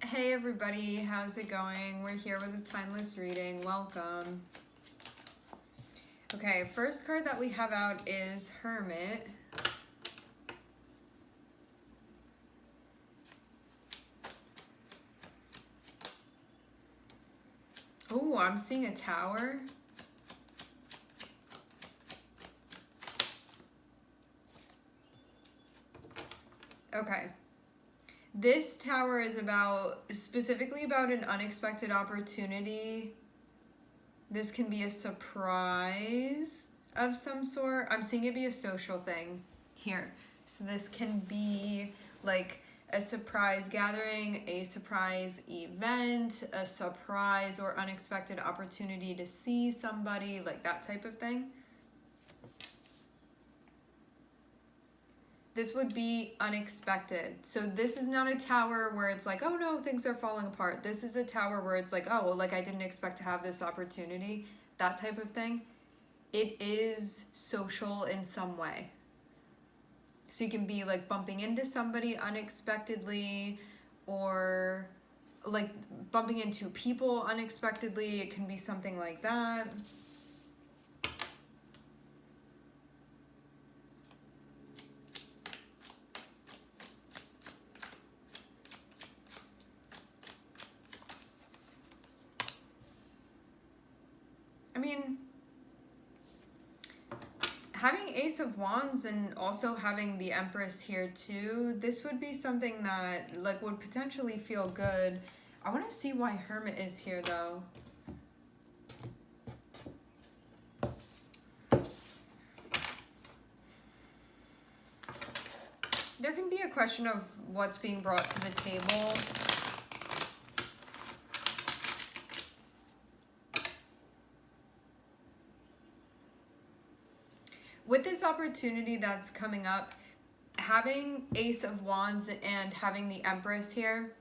Hey everybody, how's it going? We're here with a timeless reading. Welcome. Okay, first card that we have out is Hermit. Oh, I'm seeing a tower. Okay. This tower is specifically about an unexpected opportunity. This can be a surprise of some sort. I'm seeing it be a social thing here. So this can be like a surprise gathering, a surprise event, a surprise or unexpected opportunity to see somebody, like that type of thing. This would be unexpected. So this is not a tower where it's like, oh no, things are falling apart. This is a tower where it's like, oh, well, like I didn't expect to have this opportunity, that type of thing. It is social in some way. So you can be like bumping into somebody unexpectedly, or like bumping into people unexpectedly. It can be something like that. I mean, having Ace of Wands and also having the Empress here too, this would be something that like would potentially feel good. I want to see why Hermit is here though. There can be a question of what's being brought to the table. With this opportunity that's coming up, having Ace of Wands and having the Empress here,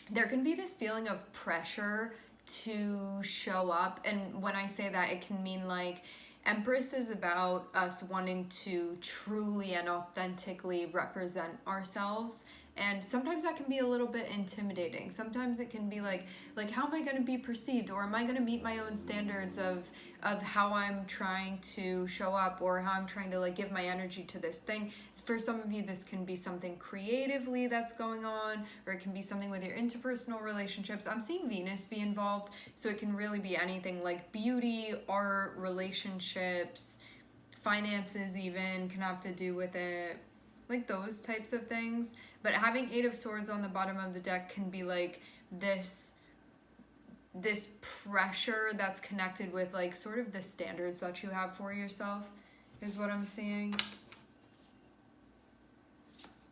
there can be this feeling of pressure to show up. And when I say that, it can mean like Empress is about us wanting to truly and authentically represent ourselves. And sometimes that can be a little bit intimidating. Sometimes it can be like how am I going to be perceived, or am I going to meet my own standards of how I'm trying to show up, or how I'm trying to like give my energy to this thing. For some of you, this can be something creatively that's going on, or it can be something with your interpersonal relationships. I'm seeing Venus be involved, so it can really be anything like beauty, art, relationships, finances even can have to do with it, like those types of things. But having Eight of Swords on the bottom of the deck can be like this pressure that's connected with like sort of the standards that you have for yourself, is what I'm seeing.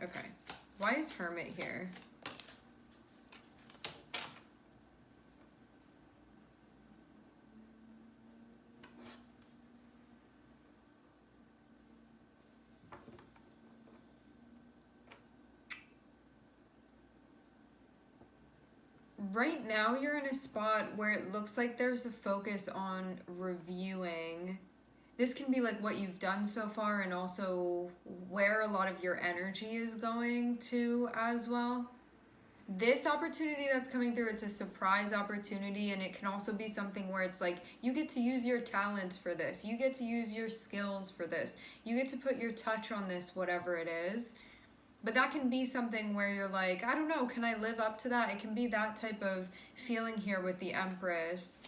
Okay, why is Hermit here? Right now you're in a spot where it looks like there's a focus on reviewing. This can be like what you've done so far, and also where a lot of your energy is going to as well. This opportunity that's coming through, it's a surprise opportunity, and it can also be something where it's like you get to use your talents for this, you get to use your skills for this, you get to put your touch on this, whatever it is. But that can be something where you're like, I don't know, can I live up to that? It can be that type of feeling here with the Empress.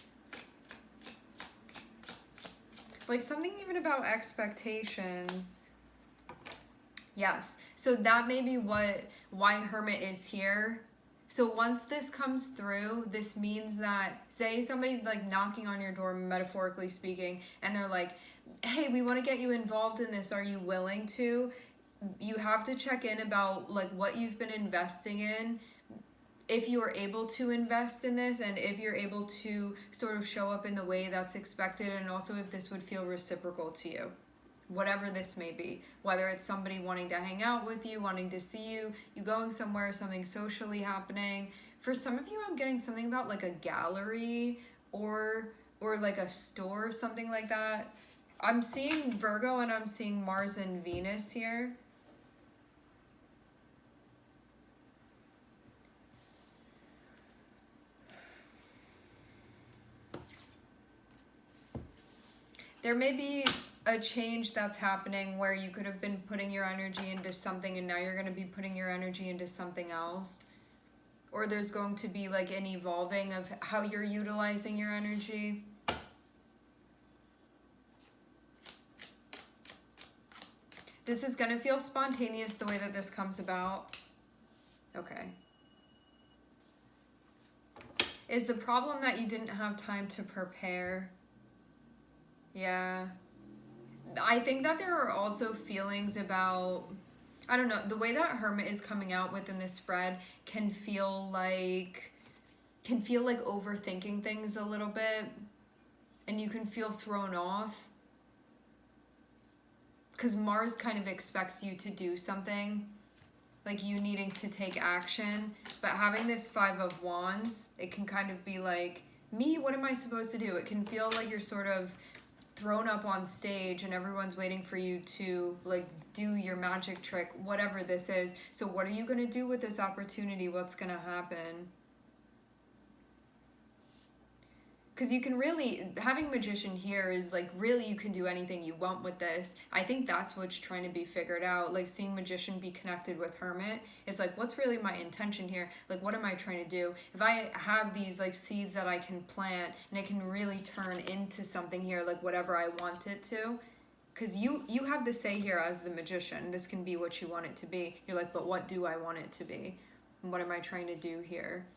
Like something even about expectations. Yes, so that may be why Hermit is here. So once this comes through, this means that, say somebody's like knocking on your door, metaphorically speaking, and they're like, hey, we want to get you involved in this. Are you willing to? You have to check in about like what you've been investing in, if you are able to invest in this, and if you're able to sort of show up in the way that's expected, and also if this would feel reciprocal to you. Whatever this may be, whether it's somebody wanting to hang out with you, wanting to see you, you going somewhere, something socially happening. For some of you, I'm getting something about like a gallery or like a store, something like that. I'm seeing Virgo and I'm seeing Mars and Venus here. There may be a change that's happening where you could have been putting your energy into something and now you're going to be putting your energy into something else. Or there's going to be like an evolving of how you're utilizing your energy. This is going to feel spontaneous the way that this comes about. Okay. Is the problem that you didn't have time to prepare? Yeah. I think that there are also feelings about, I don't know, the way that Hermit is coming out within this spread can feel like overthinking things a little bit, and you can feel thrown off because Mars kind of expects you to do something, like you needing to take action. But having this Five of Wands, it can kind of be like, me, what am I supposed to do? It can feel like you're sort of thrown up on stage and everyone's waiting for you to like do your magic trick, whatever this is. So what are you going to do with this opportunity? What's going to happen? Because you can really, having Magician here is like, really you can do anything you want with this. I think that's what's trying to be figured out. Like seeing Magician be connected with Hermit, it's like, what's really my intention here? Like, what am I trying to do? If I have these like seeds that I can plant and it can really turn into something here, like whatever I want it to. Because you have the say here as the Magician. This can be what you want it to be. You're like, but what do I want it to be? And what am I trying to do here?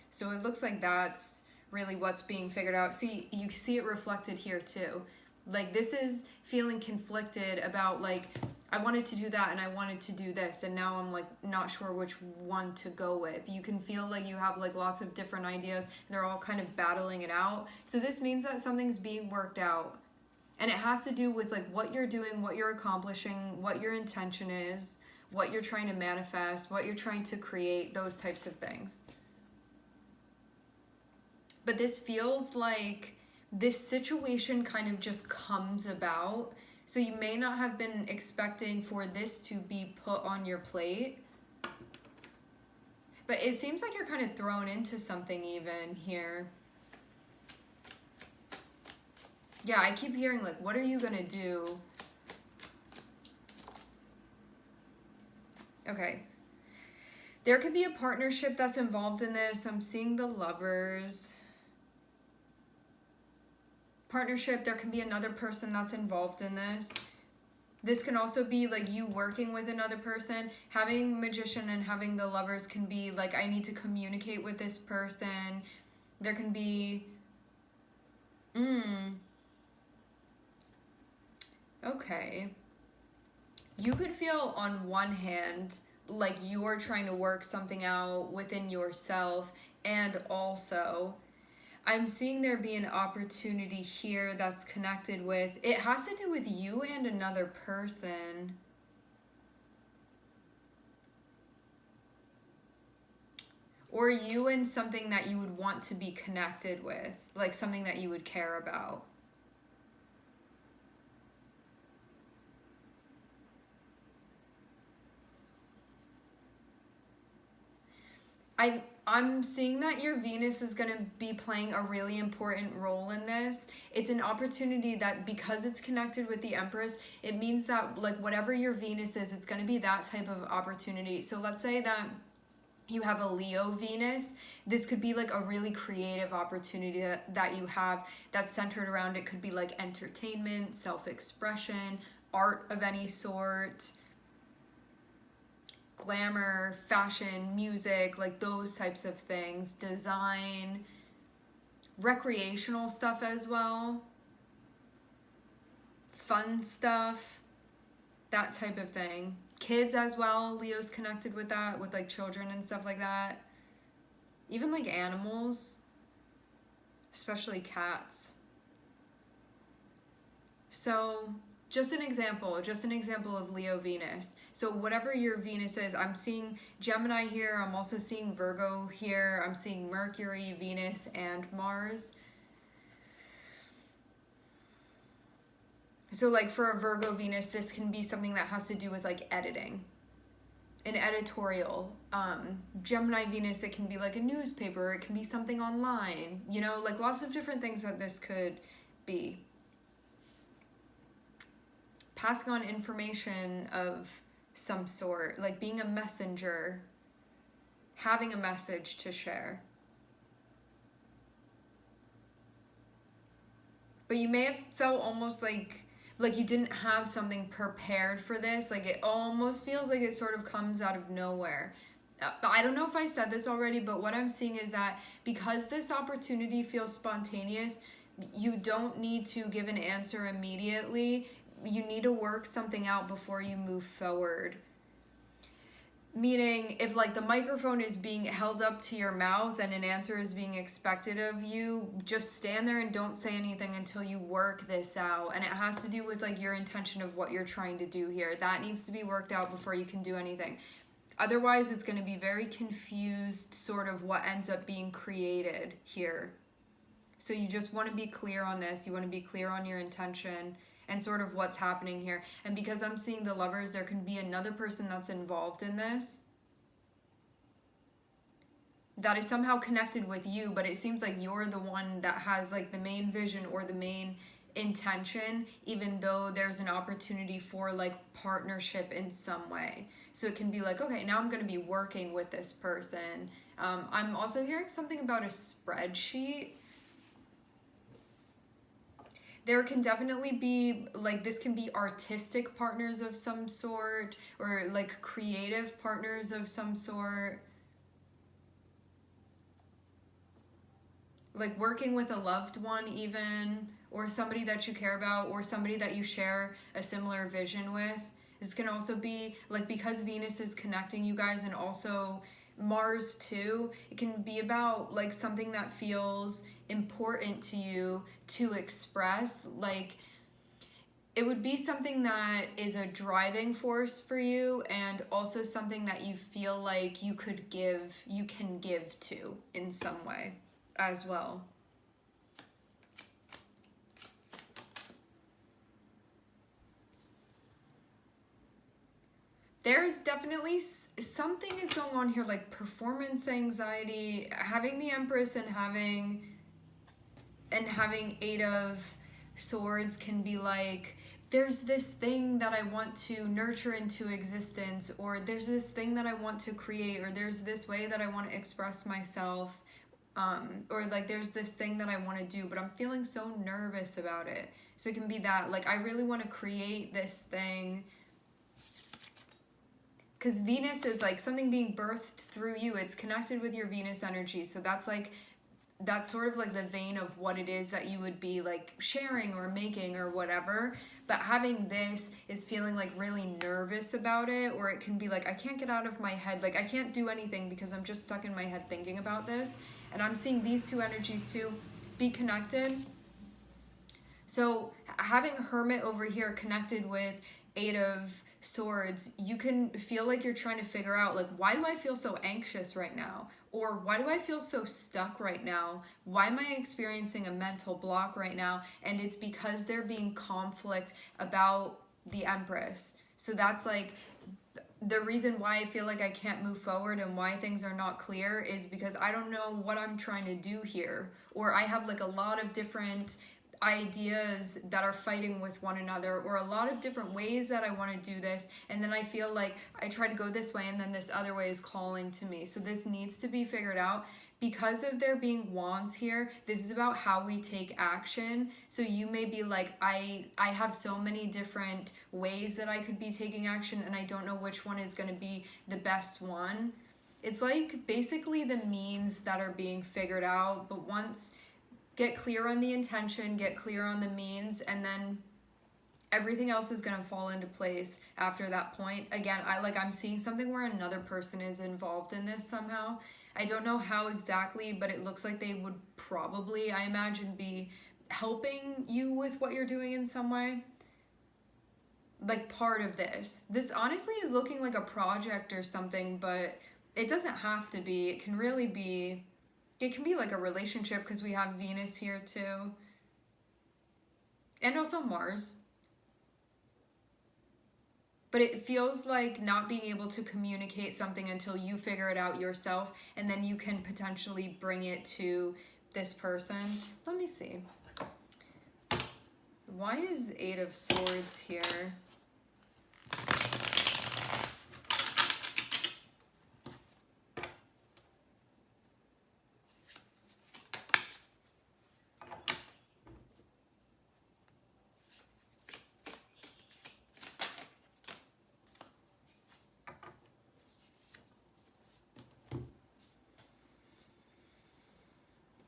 So it looks like that's really what's being figured out. See, you see it reflected here too. Like this is feeling conflicted about like, I wanted to do that and I wanted to do this and now I'm like not sure which one to go with. You can feel like you have like lots of different ideas and they're all kind of battling it out. So this means that something's being worked out. And it has to do with like what you're doing, what you're accomplishing, what your intention is, what you're trying to manifest, what you're trying to create, those types of things. But this feels like this situation kind of just comes about. So you may not have been expecting for this to be put on your plate. But it seems like you're kind of thrown into something even here. Yeah, I keep hearing like, what are you going to do? Okay. There could be a partnership that's involved in this. I'm seeing the Lovers. Partnership, there can be another person that's involved in this. This can also be like you working with another person. Having Magician and having the Lovers can be like, I need to communicate with this person. There can be, okay. You could feel on one hand like you're trying to work something out within yourself, and also I'm seeing there be an opportunity here that's connected with, it has to do with you and another person. Or you and something that you would want to be connected with, like something that you would care about. I'm seeing that your Venus is going to be playing a really important role in this. It's an opportunity that, because it's connected with the Empress, it means that like whatever your Venus is, it's going to be that type of opportunity. So let's say that you have a Leo Venus. This could be like a really creative opportunity that you have that's centered around, it could be like entertainment, self-expression, art of any sort, glamour, fashion, music, like those types of things, design, recreational stuff as well, fun stuff, that type of thing. Kids as well, Leo's connected with that, with like children and stuff like that. Even like animals, especially cats. So just an example of Leo Venus. So whatever your Venus is, I'm seeing Gemini here, I'm also seeing Virgo here, I'm seeing Mercury, Venus, and Mars. So like for a Virgo Venus, this can be something that has to do with like editing, an editorial. Gemini Venus, it can be like a newspaper, it can be something online, you know, like lots of different things that this could be. passing on information of some sort, like being a messenger, having a message to share. But you may have felt almost like you didn't have something prepared for this. Like it almost feels like it sort of comes out of nowhere. I don't know if I said this already, but what I'm seeing is that because this opportunity feels spontaneous, you don't need to give an answer immediately. You need to work something out before you move forward. Meaning, if like the microphone is being held up to your mouth and an answer is being expected of you, just stand there and don't say anything until you work this out. And it has to do with like your intention of what you're trying to do here. That needs to be worked out before you can do anything. Otherwise, it's going to be very confused, sort of what ends up being created here. So you just want to be clear on this. You want to be clear on your intention and sort of what's happening here. And because I'm seeing the Lovers, there can be another person that's involved in this that is somehow connected with you, but it seems like you're the one that has like the main vision or the main intention, even though there's an opportunity for like partnership in some way. So it can be like, okay, now I'm going to be working with this person. I'm also hearing something about a spreadsheet. There can definitely be, like, this can be artistic partners of some sort, or like creative partners of some sort. Like working with a loved one even, or somebody that you care about, or somebody that you share a similar vision with. This can also be, like, because Venus is connecting you guys, and also Mars too, it can be about like something that feels important to you to express. Like it would be something that is a driving force for you, and also something that you feel like you can give to in some way as well. There's definitely something is going on here, like performance anxiety. Having the Empress and having Eight of Swords can be like, there's this thing that I want to nurture into existence, or there's this thing that I want to create, or there's this way that I want to express myself, or like there's this thing that I want to do, but I'm feeling so nervous about it. So it can be that, like, I really want to create this thing, because Venus is like something being birthed through you. It's connected with your Venus energy. So that's sort of like the vein of what it is that you would be like sharing or making or whatever. But having this is feeling like really nervous about it, or it can be like, I can't get out of my head. Like I can't do anything because I'm just stuck in my head thinking about this. And I'm seeing these two energies too be connected. So having Hermit over here connected with Eight of Swords, you can feel like you're trying to figure out, like, why do I feel so anxious right now? Or why do I feel so stuck right now? Why am I experiencing a mental block right now? And it's because there being conflict about the Empress. So that's like the reason why I feel like I can't move forward and why things are not clear is because I don't know what I'm trying to do here. Or I have like a lot of different ideas that are fighting with one another, or a lot of different ways that I want to do this, and then I feel like I try to go this way and then this other way is calling to me. So this needs to be figured out. Because of there being wands here, this is about how we take action. So you may be like, I have so many different ways that I could be taking action, and I don't know which one is going to be the best one. It's like basically the means that are being figured out, but once get clear on the intention, get clear on the means, and then everything else is going to fall into place after that point. Again, I'm seeing something where another person is involved in this somehow. I don't know how exactly, but it looks like they would probably, I imagine, be helping you with what you're doing in some way. Like part of this. This honestly is looking like a project or something, but it doesn't have to be. It can really be... It can be like a relationship, because we have Venus here too. And also Mars. But it feels like not being able to communicate something until you figure it out yourself, and then you can potentially bring it to this person. Let me see. Why is Eight of Swords here?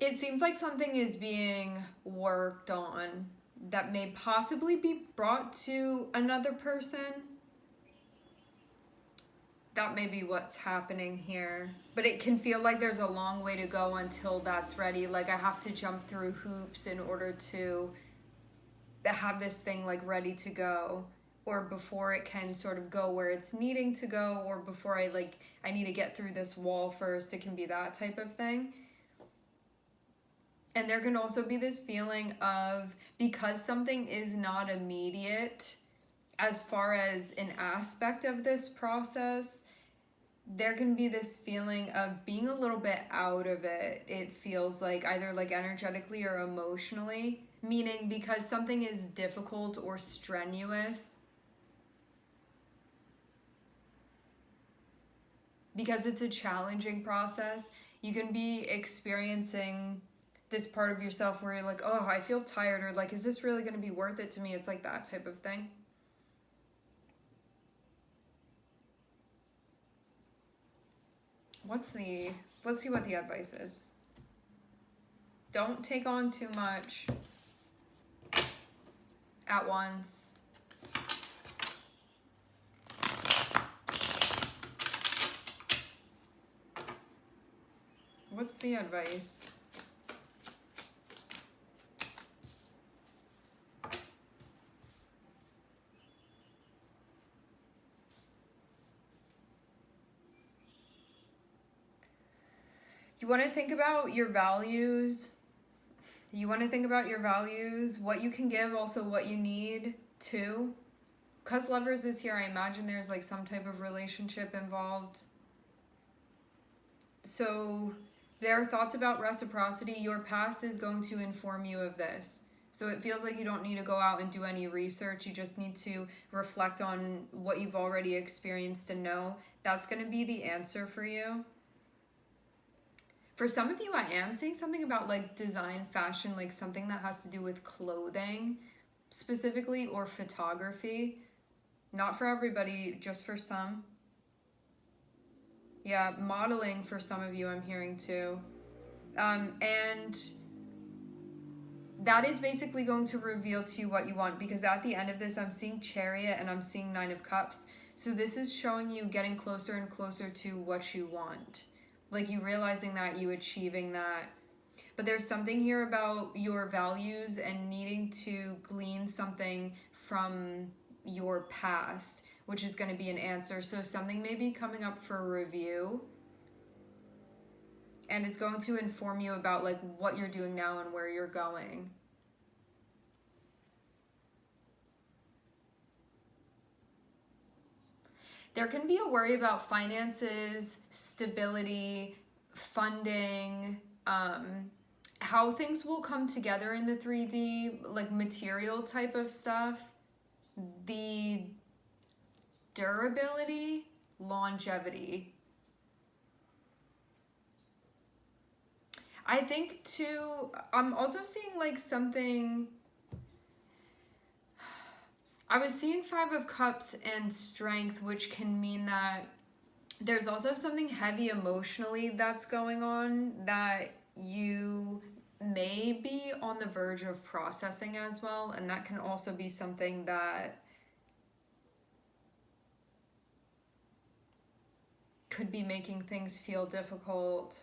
It seems like something is being worked on that may possibly be brought to another person. That may be what's happening here. But it can feel like there's a long way to go until that's ready. Like I have to jump through hoops in order to have this thing like ready to go, or before it can sort of go where it's needing to go, or before I need to get through this wall first. It can be that type of thing. And there can also be this feeling of, because something is not immediate as far as an aspect of this process, there can be this feeling of being a little bit out of it. It feels like either like energetically or emotionally, meaning because something is difficult or strenuous, because it's a challenging process, you can be experiencing this part of yourself where you're like, oh, I feel tired, or like, is this really going to be worth it to me? It's like that type of thing. Let's see what the advice is. Don't take on too much at once. What's the advice? You want to think about your values. What you can give, also what you need too. Because Lovers is here, I imagine there's like some type of relationship involved. So there are thoughts about reciprocity. Your past is going to inform you of this. So it feels like you don't need to go out and do any research. You just need to reflect on what you've already experienced and know. That's going to be the answer for you. For some of you, I am seeing something about like design, fashion, like something that has to do with clothing specifically, or photography. Not for everybody, just for some. Yeah, modeling for some of you I'm hearing too. And that is basically going to reveal to you what you want, because at the end of this, I'm seeing Chariot and I'm seeing Nine of Cups. So this is showing you getting closer and closer to what you want. Like you realizing that, you achieving that. But there's something here about your values and needing to glean something from your past, which is going to be an answer. So something may be coming up for review, and it's going to inform you about like what you're doing now and where you're going. There can be a worry about finances, stability, funding, how things will come together in the 3D, like material type of stuff, the durability, longevity. I think too, I'm also seeing like something, I was seeing Five of Cups and Strength, which can mean that there's also something heavy emotionally that's going on that you may be on the verge of processing as well. And that can also be something that could be making things feel difficult.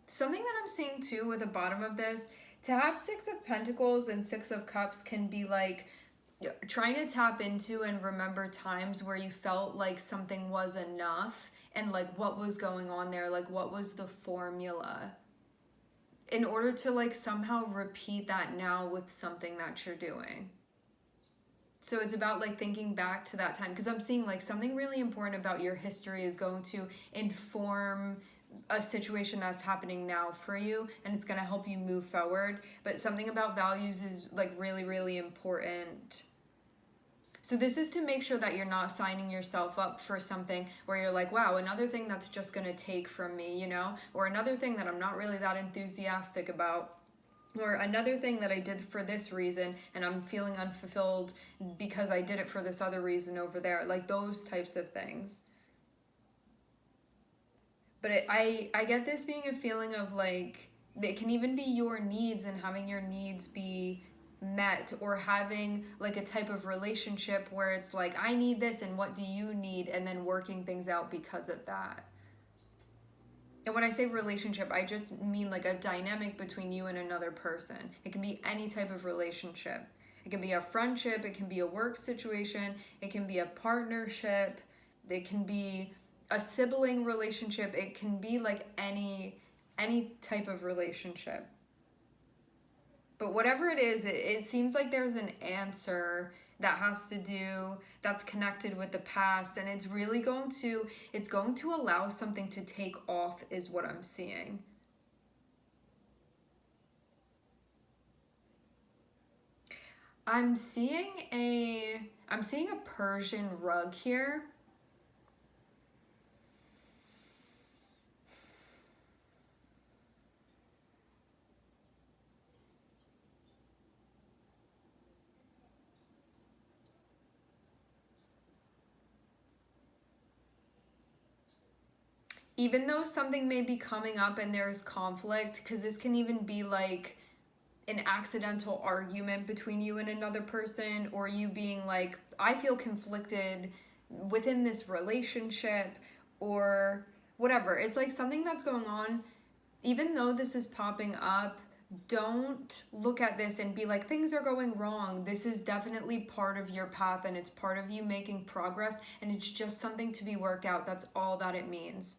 Something that I'm seeing too with the bottom of this, to have Six of Pentacles and Six of Cups can be like trying to tap into and remember times where you felt like something was enough, and like what was going on there, like what was the formula, in order to like somehow repeat that now with something that you're doing. So it's about like thinking back to that time, because I'm seeing like something really important about your history is going to inform a situation that's happening now for you, and it's going to help you move forward. But something about values is like really, really important. So this is to make sure that you're not signing yourself up for something where you're like, wow, another thing that's just going to take from me, you know, or another thing that I'm not really that enthusiastic about, or another thing that I did for this reason and I'm feeling unfulfilled because I did it for this other reason over there, like those types of things. But I get this being a feeling of like, it can even be your needs and having your needs be met, or having like a type of relationship where it's like, I need this and what do you need, and then working things out because of that. And when I say relationship, I just mean like a dynamic between you and another person. It can be any type of relationship. It can be a friendship, it can be a work situation, it can be a partnership, it can be a sibling relationship, it can be like any type of relationship. But whatever it is, it seems like there's an answer that has to do, that's connected with the past, and it's really it's going to allow something to take off, is what I'm seeing. I'm seeing a Persian rug here. Even though something may be coming up and there's conflict, because this can even be like an accidental argument between you and another person, or you being like, I feel conflicted within this relationship, or whatever. It's like something that's going on. Even though this is popping up, don't look at this and be like, things are going wrong. This is definitely part of your path, and it's part of you making progress, and it's just something to be worked out. That's all that it means.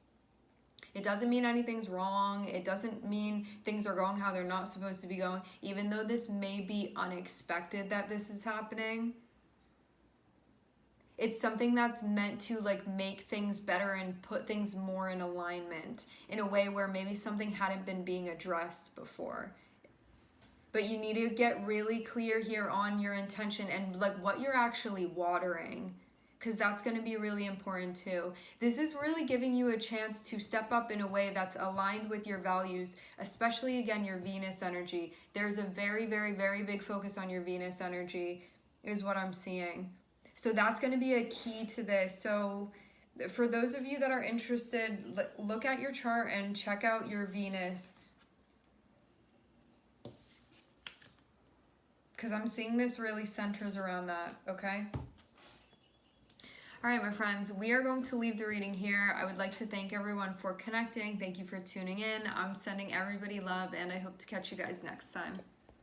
It doesn't mean anything's wrong. It doesn't mean things are going how they're not supposed to be going. Even though this may be unexpected that this is happening, it's something that's meant to like make things better and put things more in alignment in a way where maybe something hadn't been being addressed before. But you need to get really clear here on your intention and like what you're actually watering, because that's going to be really important too. This is really giving you a chance to step up in a way that's aligned with your values, especially again your Venus energy. There's a very, very, very big focus on your Venus energy, is what I'm seeing. So that's going to be a key to this. So for those of you that are interested, look at your chart and check out your Venus, because I'm seeing this really centers around that, okay? All right, my friends, we are going to leave the reading here. I would like to thank everyone for connecting. Thank you for tuning in. I'm sending everybody love, and I hope to catch you guys next time.